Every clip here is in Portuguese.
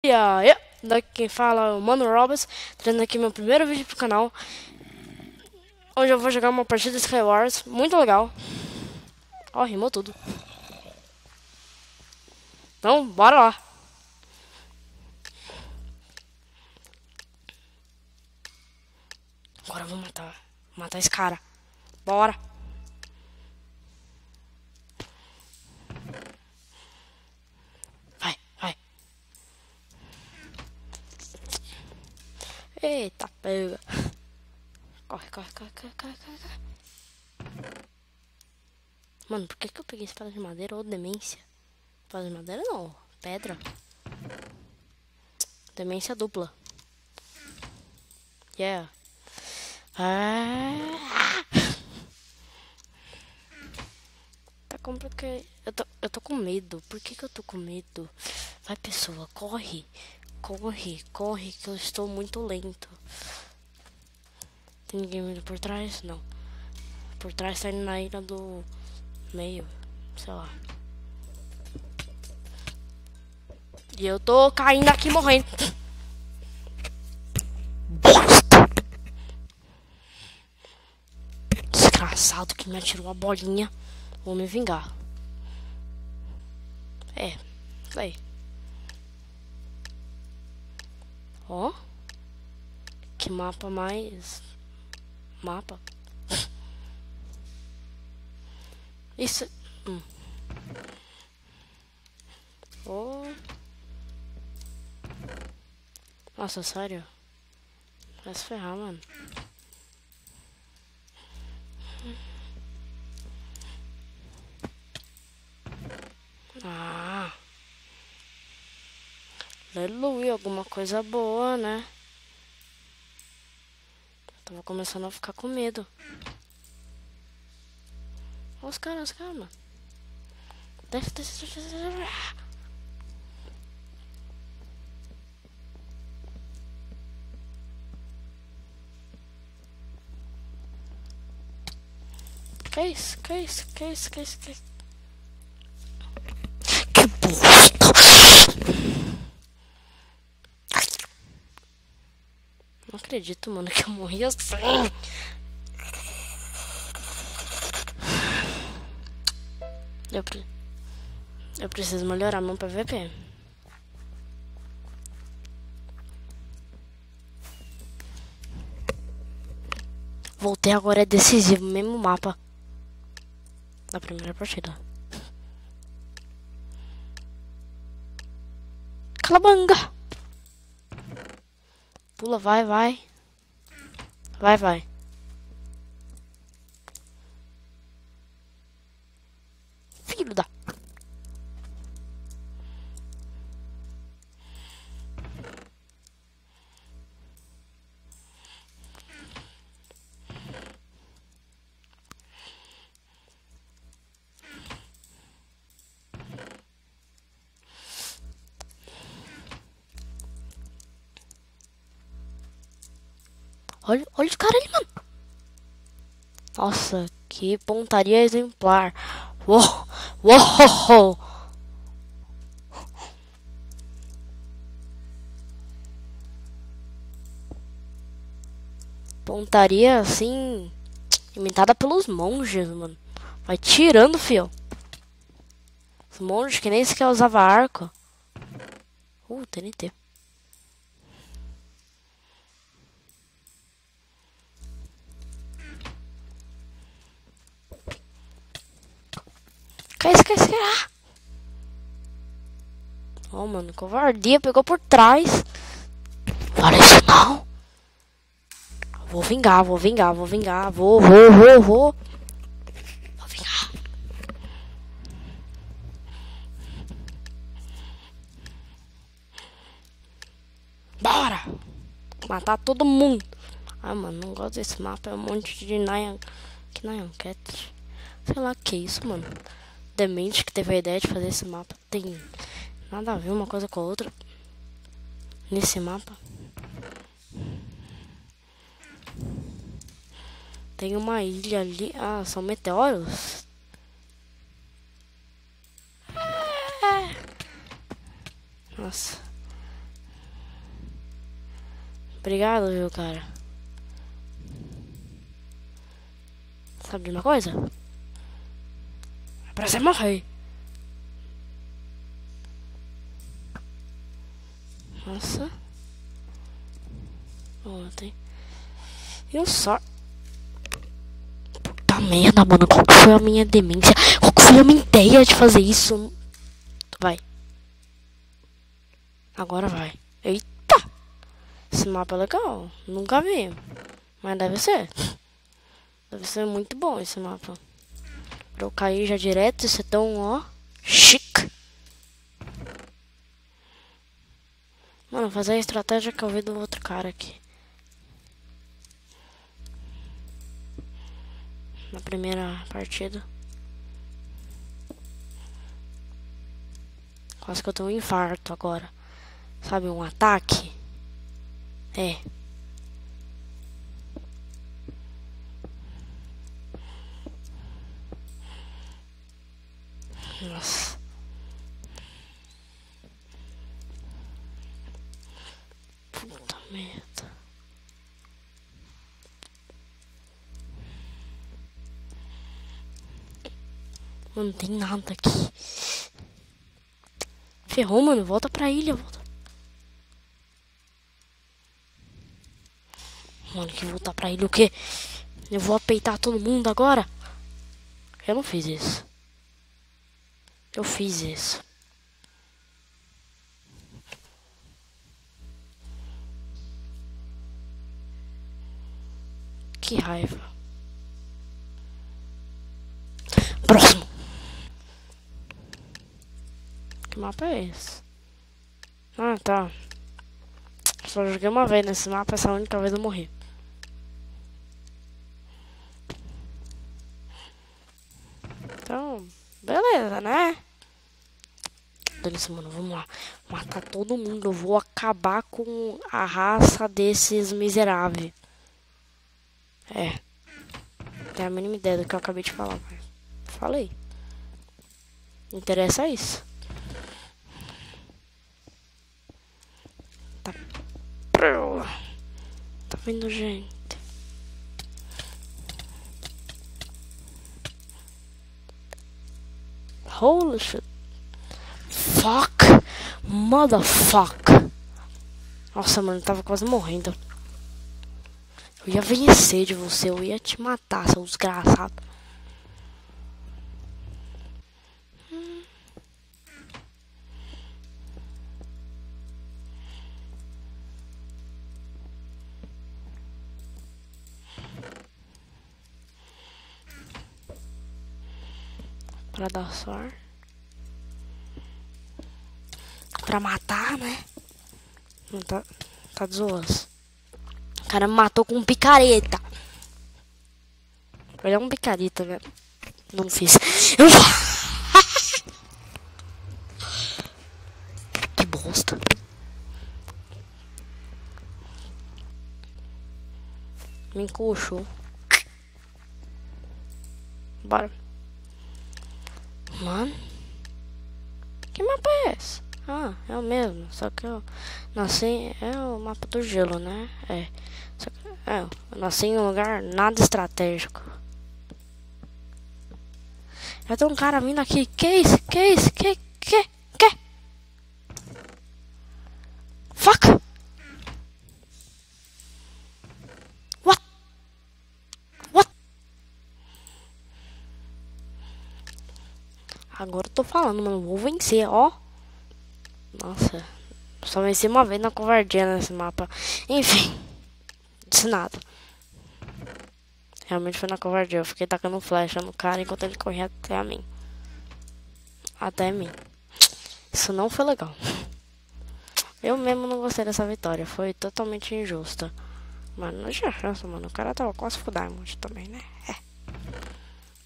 E aí, daqui quem fala é o Mano Roberts, trazendo aqui meu primeiro vídeo pro canal, onde eu vou jogar uma partida de Skywars, muito legal. Ó, rimou tudo. Então, bora lá. Agora eu vou matar esse cara. Bora. Vai, vai. Eita, pega. Corre, corre, corre, corre, corre, corre. Mano, por que eu peguei espada de madeira ou demência? Espada de madeira não, pedra. Demência dupla. Yeah. Tá complicado. Eu tô com medo. Por que eu tô com medo? Vai, pessoa, corre. Corre, corre, que eu estou muito lento. Tem ninguém vindo por trás? Não. Por trás tá indo na ilha do meio. Sei lá. E eu tô caindo aqui morrendo. Bosta! Desgraçado que me atirou a bolinha. Vou me vingar. É, isso aí. Ó. Que mapa mais... Mapa. Isso... Oh. Nossa, sério? Vai se ferrar, mano. Ah. Aleluia, alguma coisa boa, né? Tava começando a ficar com medo. Olha os caras, mano. Desce, desce, desce, desce. Que isso? Que isso? Que isso? Que isso? Que isso? Que bosta! Não acredito, mano, que eu morri assim. Eu preciso melhorar meu PVP. Voltei, agora é decisivo, mesmo mapa da primeira partida. Calabanga! Pula, vai, vai. Vai, vai. Filho da... Olha os caras ali, mano. Nossa, que pontaria exemplar. Uou, uou. Pontaria, assim, imitada pelos monges, mano. Vai tirando, fio. Os monges que nem sequer usava arco. TNT. Que isso? Oh, mano, covardia, pegou por trás. Olha isso não. Vou vingar. Vou vingar. Vou vingar. Bora! Matar todo mundo. Ah, mano, não gosto desse mapa. É um monte de Nyan... Que Nyan Cat? Sei lá que é isso, mano. Demente que teve a ideia de fazer esse mapa. Tem nada a ver uma coisa com a outra. Nesse mapa. Tem uma ilha ali. Ah, são meteoros? Nossa. Obrigado, viu, cara. Sabe de uma coisa? É pra você morrer. Nossa. Ontem. E o só. Puta merda, mano. Qual que foi a minha demência? Qual que foi a minha ideia de fazer isso? Vai. Agora vai. Eita! Esse mapa é legal. Nunca vi. Mas deve ser. Deve ser muito bom esse mapa. Pra eu cair já direto, isso é tão, ó, chique. Mano, fazer a estratégia que eu vi do outro cara aqui. Na primeira partida. Quase que eu tenho um infarto agora. Sabe, um ataque? É. Nossa. Puta merda. Mano, não tem nada aqui. Ferrou, mano. Volta pra ilha, volta. Mano, que voltar pra ilha o quê? Eu vou apeitar todo mundo agora? Eu não fiz isso. Eu fiz isso. Que raiva. Próximo. Que mapa é esse? Ah, tá. Só joguei uma vez nesse mapa, essa única vez eu morri. Então, beleza, né? Dane-se, mano, vamos lá. Matar todo mundo. Eu vou acabar com a raça desses miseráveis. É. Não tenho a mínima ideia do que eu acabei de falar, mas falei. Interessa isso. Tá. Tá vendo, gente? Holy shit. Fuck. Motherfucker. Nossa, mano, eu tava quase morrendo. Eu ia vencer de você, eu ia te matar, seu desgraçado. Pra dar sorte. Pra matar, né? Não tá, tá de zoas. O cara me matou com um picareta. Ele é um picareta, né? Não fiz. Que bosta. Me encoxou. Bora. Mano. Que mapa é esse? Ah, é o mesmo. Só que eu nasci... É o mapa do gelo, né? É. Só que, eu nasci em um lugar nada estratégico. Já tem um cara vindo aqui. Que isso? Que isso? Que? Fuck! What? Agora eu tô falando, mano. Vou vencer, ó. Nossa. Só venci uma vez na covardia nesse mapa. Enfim. Disse nada. Realmente foi na covardia. Eu fiquei tacando flecha no cara enquanto ele corria até a mim. Até mim. Isso não foi legal. Eu mesmo não gostei dessa vitória. Foi totalmente injusta. Mano, não tinha chance, mano. O cara tava quase full diamond também, né? É.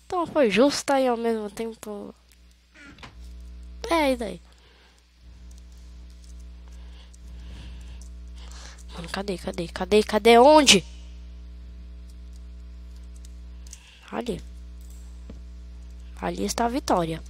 Então foi justa e ao mesmo tempo... É, e daí? Mano, cadê? Onde? Ali. Ali está a vitória.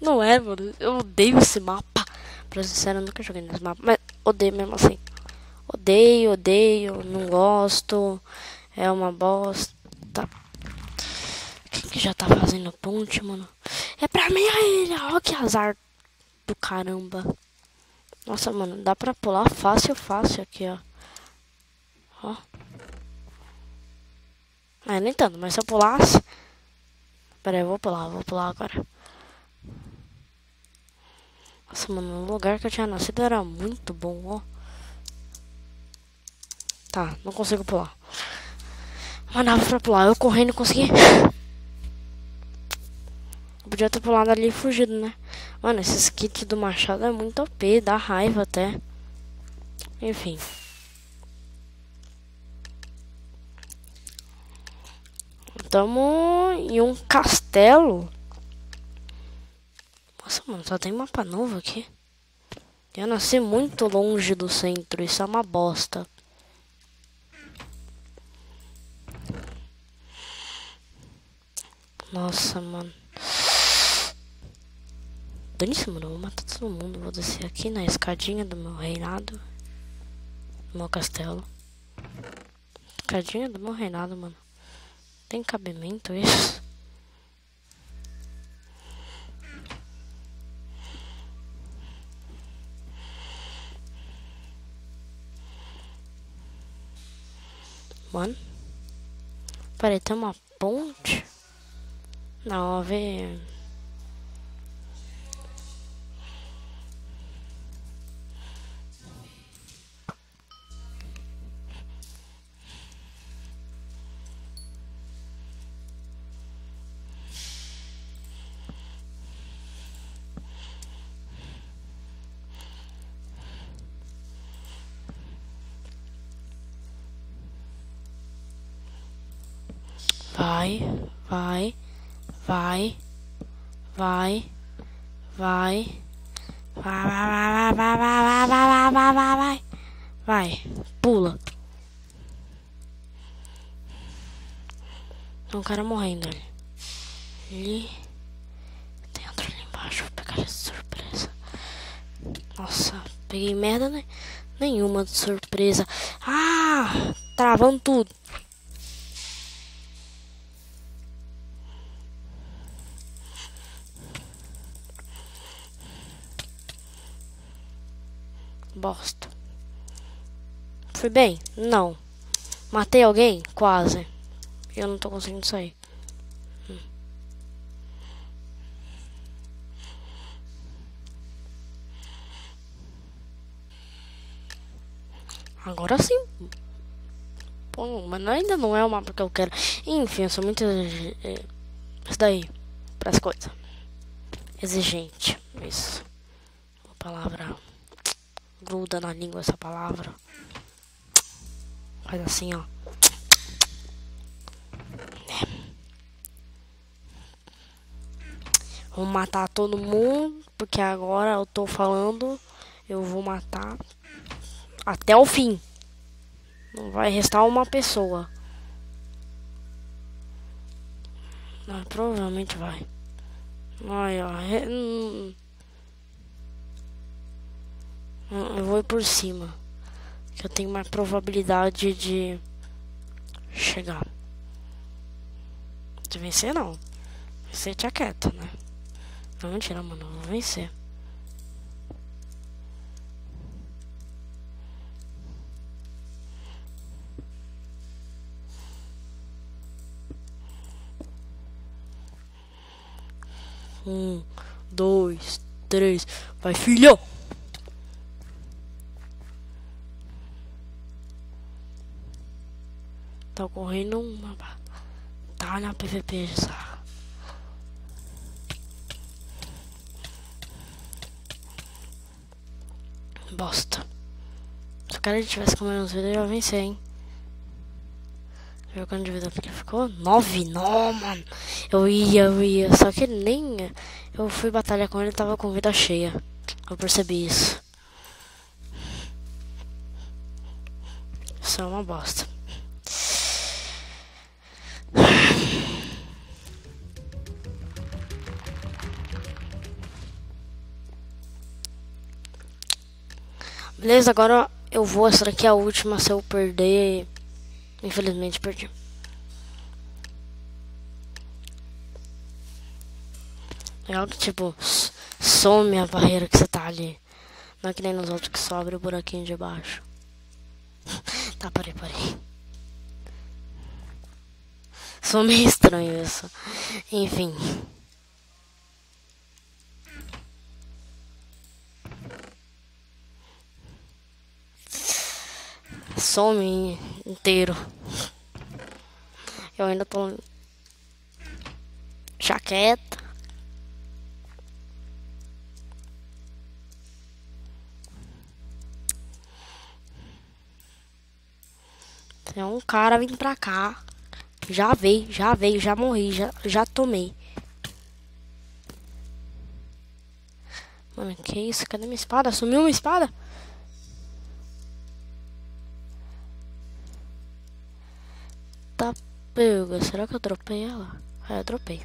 Não é, mano. Eu odeio esse mapa. Pra ser sincero, eu nunca joguei nesse mapa. Mas odeio mesmo assim. Odeio. Não gosto. É uma bosta. Quem que já tá fazendo ponte, mano? É pra mim a ilha. Ó, que azar do caramba. Nossa, mano. Dá pra pular fácil aqui, ó. Ó. É, nem tanto. Mas se eu pulasse... Pera aí, eu vou pular agora. Nossa, mano, o lugar que eu tinha nascido era muito bom, ó. Tá, não consigo pular. Mas dava pra pular, eu correndo consegui. Eu podia ter pulado ali e fugido, né? Mano, esses kits do machado é muito OP, dá raiva até. Enfim. Tamo em um castelo. Nossa, mano, só tem mapa novo aqui. Eu nasci muito longe do centro, isso é uma bosta. Nossa, mano. Dane-se, mano, eu vou matar todo mundo. Vou descer aqui na escadinha do meu reinado. Do meu castelo. Escadinha do meu reinado, mano. Tem cabimento isso? Mano. Peraí, tem uma ponte? Não, a ver. Vai, pula. Tem um cara morrendo ali. Tem outro ali embaixo, vou pegar ele de surpresa. Nossa, peguei merda nenhuma de surpresa. Ah, travando tudo. Bosta. Fui bem? Não. Matei alguém? Quase. Eu não tô conseguindo sair. Agora sim. Pô, mas ainda não é o mapa que eu quero. Enfim, eu sou muito... Isso daí. Para as coisas. Exigente. Isso. Uma palavra... Gruda na língua essa palavra. Faz assim, ó. Vou matar todo mundo. Porque agora eu tô falando. Eu vou matar até o fim. Não vai restar uma pessoa. Não, provavelmente vai. Ai, ó. Eu vou ir por cima. Que eu tenho mais probabilidade de chegar. De vencer, não. Vencer tinha quieto, né? Não, mentira, mano. Eu vou vencer. Um, dois, três. Vai, filho! Tá ocorrendo uma batalha PVP já. Bosta. Se o cara tivesse com menos vida, eu ia vencer, hein? Viu quanto de vida que ele ficou? 9? Não, mano. Eu ia. Só que nem... Eu fui batalhar com ele, tava com vida cheia. Eu percebi isso. Isso é uma bosta. Beleza, agora eu vou. Essa daqui é a última. Se eu perder, infelizmente perdi. Legal que tipo, some a barreira que você tá ali. Não é que nem nos outros que só abre o buraquinho de baixo. Tá, parei. Sou meio estranho isso. Enfim. Some inteiro. Eu ainda tô jaqueta. Tem um cara vindo pra cá. Já veio, já morri, já tomei. Mano, que isso? Cadê minha espada? Sumiu minha espada? Tá pega. Será que eu dropei ela? Ah, eu dropei.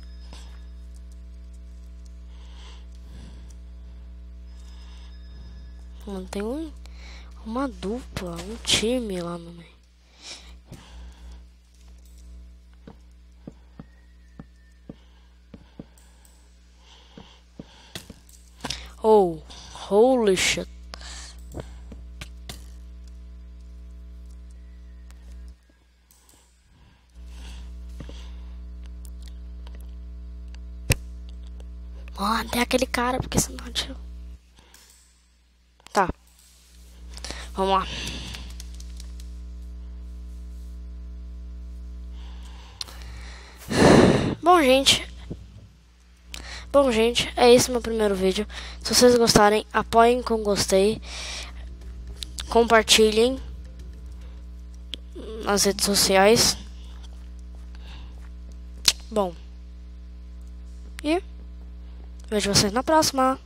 Mano, tem uma dupla, um time lá no meio. Oh, holy shit. Mano, tem aquele cara, porque senão tio. Tá. Vamos lá. Bom, gente, é esse meu primeiro vídeo. Se vocês gostarem, apoiem com gostei. Compartilhem nas redes sociais. Bom. E vejo vocês na próxima.